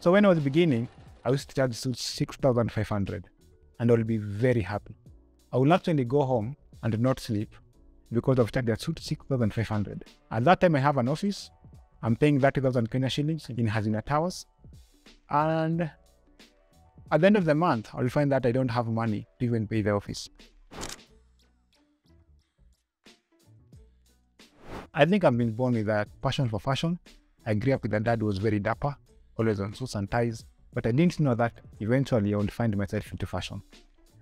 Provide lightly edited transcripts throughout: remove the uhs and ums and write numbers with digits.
So when I was beginning, I used to charge suits 6,500 and I will be very happy. I will actually go home and not sleep because I've charged that suit 6,500. At that time, I have an office. I'm paying 30,000 Kenya shillings in Hazina Towers. And at the end of the month, I'll find that I don't have money to even pay the office. I think I've been born with a passion for fashion. I grew up with a dad who was very dapper, always on suits and ties, but I didn't know that eventually I would find myself into fashion.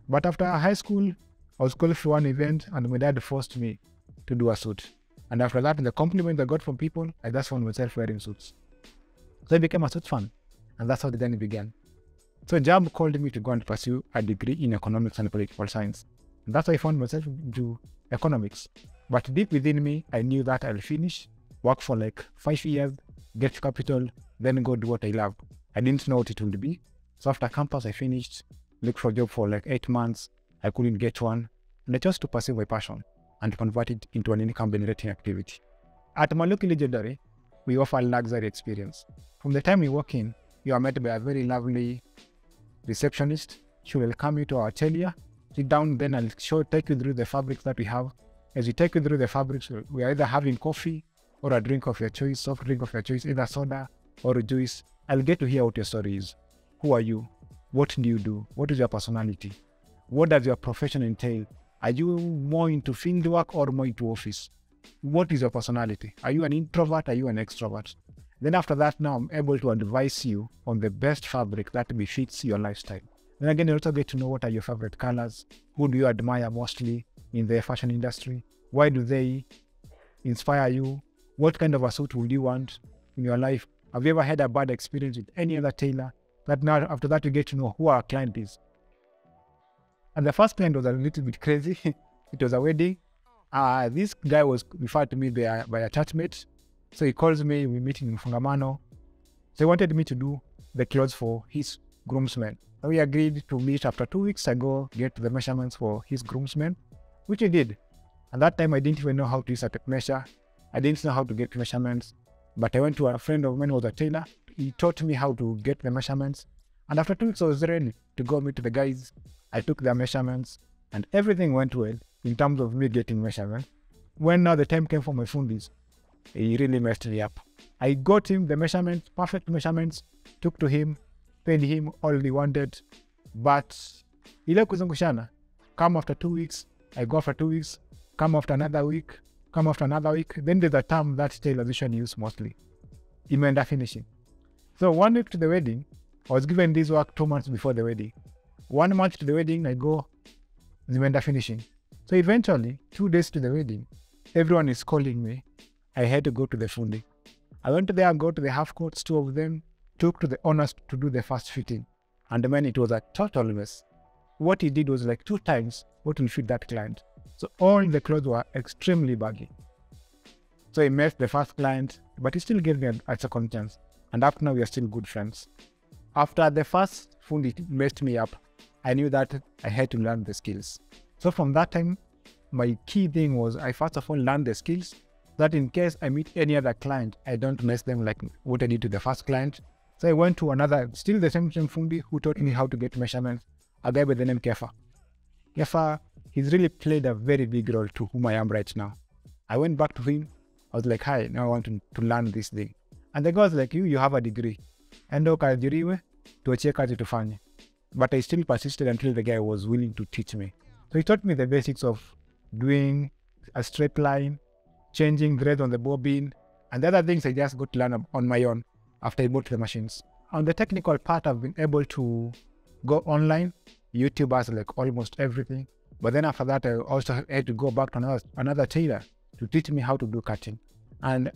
But after high school, I was called for one event and my dad forced me to do a suit. And after that, the compliment I got from people, I just found myself wearing suits. So I became a suit fan, and that's how the journey began. So Jab called me to go and pursue a degree in economics and political science. And that's how I found myself into economics. But deep within me, I knew that I'll finish, work for like 5 years, get capital, then go do what I love. I didn't know what it would be. So after campus, I finished, looked for a job for like 8 months. I couldn't get one. And I chose to pursue my passion and convert it into an income generating activity. At Maluki Legendary, we offer luxury experience. From the time you walk in, you are met by a very lovely receptionist. She will welcome you to our atelier. Sit down, then I'll take you through the fabrics that we have. As we take you through the fabrics, we are either having coffee or a drink of your choice, soft drink of your choice, either soda or a juice. I'll get to hear what your story is. Who are you? What do you do? What is your personality? What does your profession entail? Are you more into field work or more into office? What is your personality? Are you an introvert? Are you an extrovert? Then after that, now I'm able to advise you on the best fabric that befits your lifestyle. Then again, you also get to know what are your favorite colors, who do you admire mostly in the fashion industry, why do they inspire you, what kind of a suit would you want in your life, have you ever had a bad experience with any other tailor, that now after that you get to know who our client is. And the first client was a little bit crazy. It was a wedding. This guy was referred to me by a churchmate. So he calls me, we meet in Fungamano. So he wanted me to do the clothes for his groomsmen. So we agreed to meet after 2 weeks. I go get the measurements for his groomsmen, which he did. At that time, I didn't even know how to use a tape measure. I didn't know how to get measurements. But I went to a friend of mine who was a tailor. He taught me how to get the measurements. And after 2 weeks, I was ready to go meet the guys. I took their measurements and everything went well in terms of me getting measurements. When now the time came for my fundis, he really messed me up. I got him the measurements, perfect measurements, took to him, paid him all he wanted, but ile kuzungushana, come after 2 weeks, I go after 2 weeks, come after another week, come after another week. Then there's a term that tailors usually use mostly, imeenda finishing. So 1 week to the wedding, I was given this work 2 months before the wedding. 1 month to the wedding, I go, zimeenda finishing. So eventually, 2 days to the wedding, everyone is calling me. I had to go to the fundi. I went there, go to the half coats, 2 of them, took to the owners to do the first fitting. And then it was a total mess. What he did was like 2 times what will fit that client. So all the clothes were extremely baggy. So he messed the first client, but he still gave me a second chance. And after now, we are still good friends. After the first fundi messed me up, I knew that I had to learn the skills. So from that time, my key thing was I first of all learned the skills, that in case I meet any other client, I don't mess them like what I did to the first client. So I went to another, still the same fundi who taught me how to get measurements, a guy by the name Kefa. Kefa, he's really played a very big role to whom I am right now. I went back to him. I was like, hi, now I want to learn this thing. And the guy was like, you have a degree. Endo kaajiriwe, tuachie kazi tufanye. But I still persisted until the guy was willing to teach me. So he taught me the basics of doing a straight line, changing thread on the bobbin, and the other things I just got to learn on my own after I bought the machines. On the technical part, I've been able to go online. YouTube has like almost everything. But then after that, I also had to go back to another tailor to teach me how to do cutting. And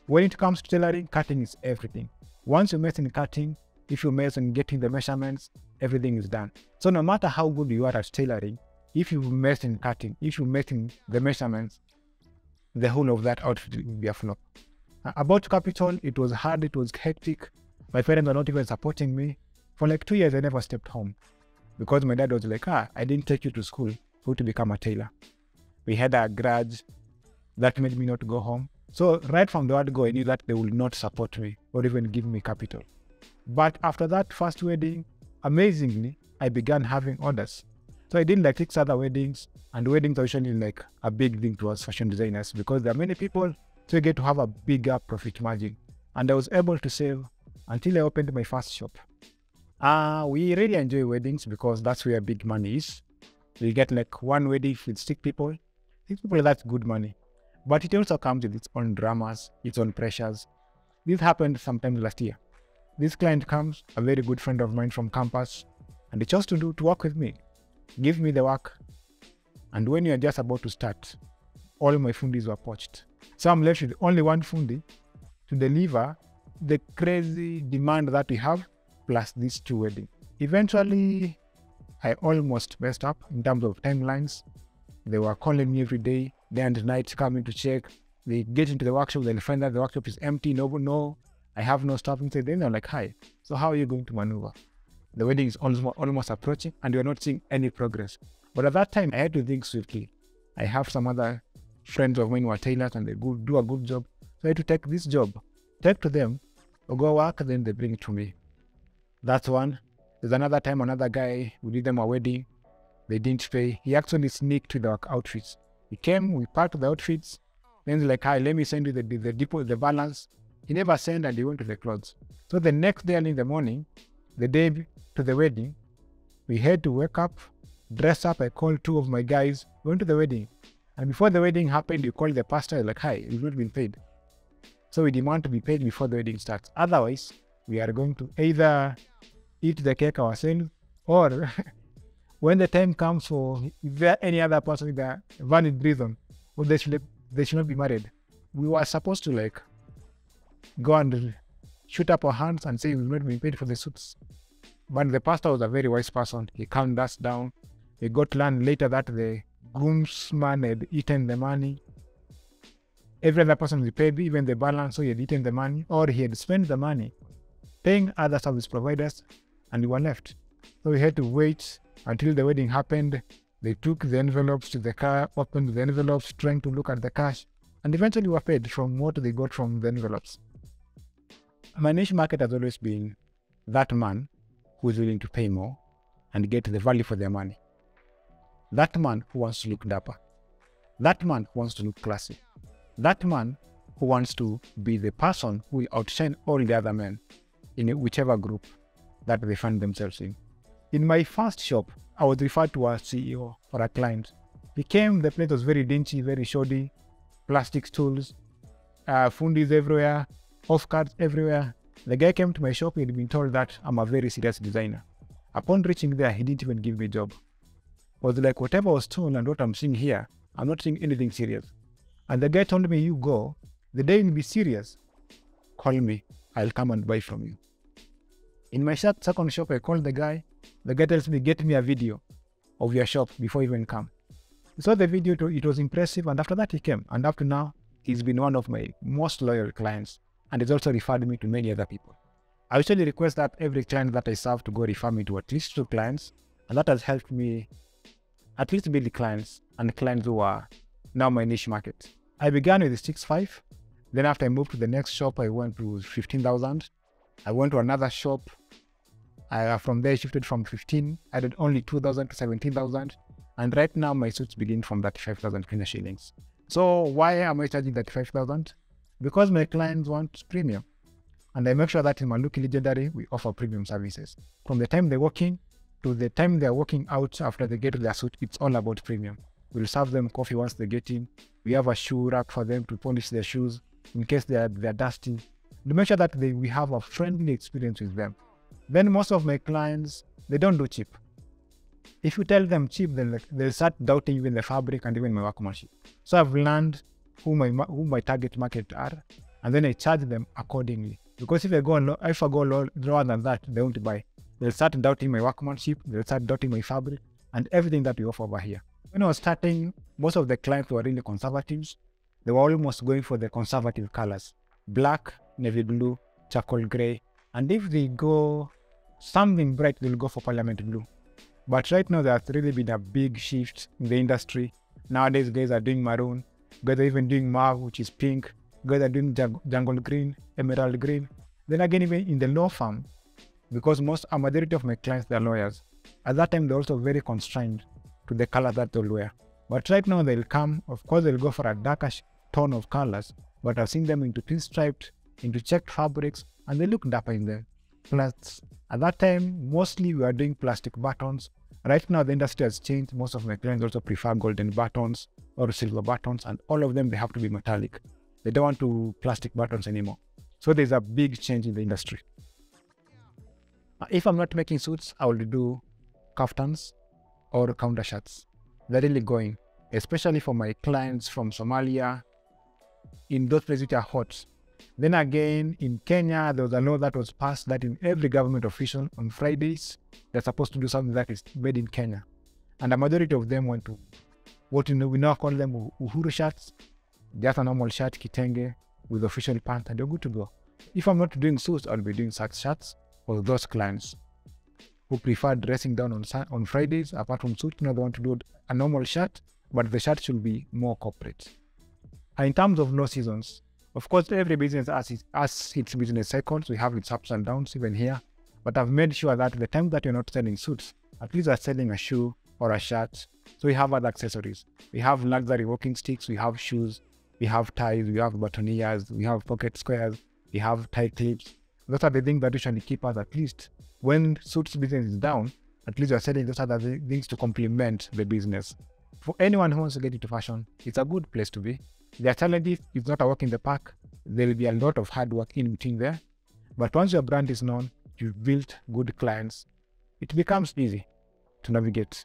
when it comes to tailoring, cutting is everything. Once you mess in cutting, if you mess in getting the measurements, everything is done. So no matter how good you are at tailoring, if you mess in cutting, if you mess in the measurements, the whole of that outfit will be a flop. About capital, it was hard, it was hectic. My parents were not even supporting me. For like 2 years, I never stepped home because my dad was like, I didn't take you to school for to become a tailor. We had a grudge that made me not go home. So right from the word go, I knew that they would not support me or even give me capital. But after that first wedding, amazingly, I began having orders. So I did like 6 other weddings, and weddings are usually like a big thing to us fashion designers because there are many people, so you get to have a bigger profit margin. And I was able to save until I opened my first shop. We really enjoy weddings because that's where big money is. You get like one wedding with 6 people. 6 people, that's good money. But it also comes with its own dramas, its own pressures. This happened sometime last year. This client comes, a very good friend of mine from campus, and he chose to work with me, give me the work. And when you're just about to start, all my fundis were poached. So I'm left with only one fundi to deliver the crazy demand that we have, plus these 2 weddings. Eventually, I almost messed up in terms of timelines. They were calling me every day and night, coming to check. They get into the workshop, they'll find that the workshop is empty, no, I have no staff inside. Then they're like, hi, so how are you going to maneuver? The wedding is almost approaching and you're not seeing any progress. But at that time, I had to think swiftly. I have some other friends of mine who are tailors and they do a good job. So I had to take this job, take to them, or go work, then they bring it to me. That's one. There's another time, another guy, we did them a wedding. They didn't pay. He actually sneaked with our outfits. He came, we packed the outfits. Then he's like, hi, let me send you the balance. He never sent and he went to the clothes. So the next day early in the morning, the day to the wedding, we had to wake up, dress up. I called 2 of my guys, went to the wedding. And before the wedding happened, you call the pastor, like, hi, you've not been paid. So we demand to be paid before the wedding starts. Otherwise, we are going to either eat the cake ourselves, or when the time comes for if there any other person with a valid reason, or they should not be married. We were supposed to like go and shoot up our hands and say we've not been paid for the suits. But the pastor was a very wise person. He calmed us down. We got to learn later that the groomsman had eaten the money. Every other person was paid, even the balance, so he had eaten the money, or he had spent the money paying other service providers, and we were left. So we had to wait until the wedding happened. They took the envelopes to the car, opened the envelopes, trying to look at the cash, and eventually were paid from what they got from the envelopes. My niche market has always been that man who is willing to pay more and get the value for their money. That man who wants to look dapper. That man who wants to look classy. That man who wants to be the person who will outshine all the other men in whichever group that they find themselves in. In my first shop, I was referred to as CEO for a client. He came, the place was very dingy, very shoddy, plastic stools, fundis everywhere, off cards everywhere. The guy came to my shop, he had been told that I'm a very serious designer. Upon reaching there, he didn't even give me a job. I was like, whatever I was told and what I'm seeing here, I'm not seeing anything serious. And the guy told me, you go, the day you'll be serious, call me, I'll come and buy from you. In my second shop, I called the guy tells me, get me a video of your shop before you even come. He saw the video, it was impressive, and after that he came. And up to now, he's been one of my most loyal clients, and he's also referred me to many other people. I usually request that every client that I serve to go refer me to at least 2 clients, and that has helped me at least build clients, and clients who are now my niche market. I began with 6.5, then after I moved to the next shop, I went to 15,000. I went to another shop. From there, I shifted from 15. I did only 2,000 to 17,000. And right now, my suits begin from 35,000 Kenya shillings. So why am I charging 35,000? Because my clients want premium. And I make sure that in Maluki Legendary, we offer premium services. From the time they walk in to the time they're walking out after they get their suit, it's all about premium. We'll serve them coffee once they get in. We have a shoe rack for them to polish their shoes in case they're dusty. To make sure that we have a friendly experience with them. Then most of my clients, they don't do cheap. If you tell them cheap, they'll start doubting even the fabric and even my workmanship. So I've learned who my target market are, and then I charge them accordingly. Because if I go lower than that, they won't buy. They'll start doubting my workmanship, they'll start doubting my fabric, and everything that we offer over here. When I was starting, most of the clients were really conservatives. They were almost going for the conservative colors. Black, navy blue, charcoal gray. And if they go something bright, they'll go for parliament blue. But right now, there's really been a big shift in the industry. Nowadays, guys are doing maroon. Guys are even doing mauve, which is pink. Guys are doing jungle green, emerald green. Then again, even in the law firm, because a majority of my clients, they're lawyers. At that time, they're also very constrained to the color that they'll wear. But right now, they'll come, of course, they'll go for a darker tone of colors, but I've seen them into pinstriped, into checked fabrics, and they look dapper in them. Plus, at that time, mostly we are doing plastic buttons. Right now, the industry has changed. Most of my clients also prefer golden buttons or silver buttons, and all of them, they have to be metallic. They don't want to plastic buttons anymore. So there's a big change in the industry. If I'm not making suits, I will do kaftans or counter shirts. They're really going, especially for my clients from Somalia, in those places which are hot. Then again, in Kenya, there was a law that was passed that in every government official on Fridays, they're supposed to do something that is made in Kenya. And the majority of them went to what we now call them Uhuru shirts. Just a normal shirt, kitenge, with official pants, and you're good to go. If I'm not doing suits, I'll be doing such shirts for those clients who prefer dressing down on Fridays. Apart from suit, they want to do a normal shirt, but the shirt should be more corporate. And in terms of low seasons, of course, every business has its business cycles. We have its ups and downs even here. But I've made sure that the time that you're not selling suits, at least you're selling a shoe or a shirt. So we have other accessories. We have luxury walking sticks, we have shoes, we have ties, we have boutonnieres, we have pocket squares, we have tie clips. Those are the things that usually keep us, at least when suits business is down, at least you're selling those other things to complement the business. For anyone who wants to get into fashion, it's a good place to be. There are challenges. It's not a walk in the park. There will be a lot of hard work in between there. But once your brand is known, you've built good clients, it becomes easy to navigate.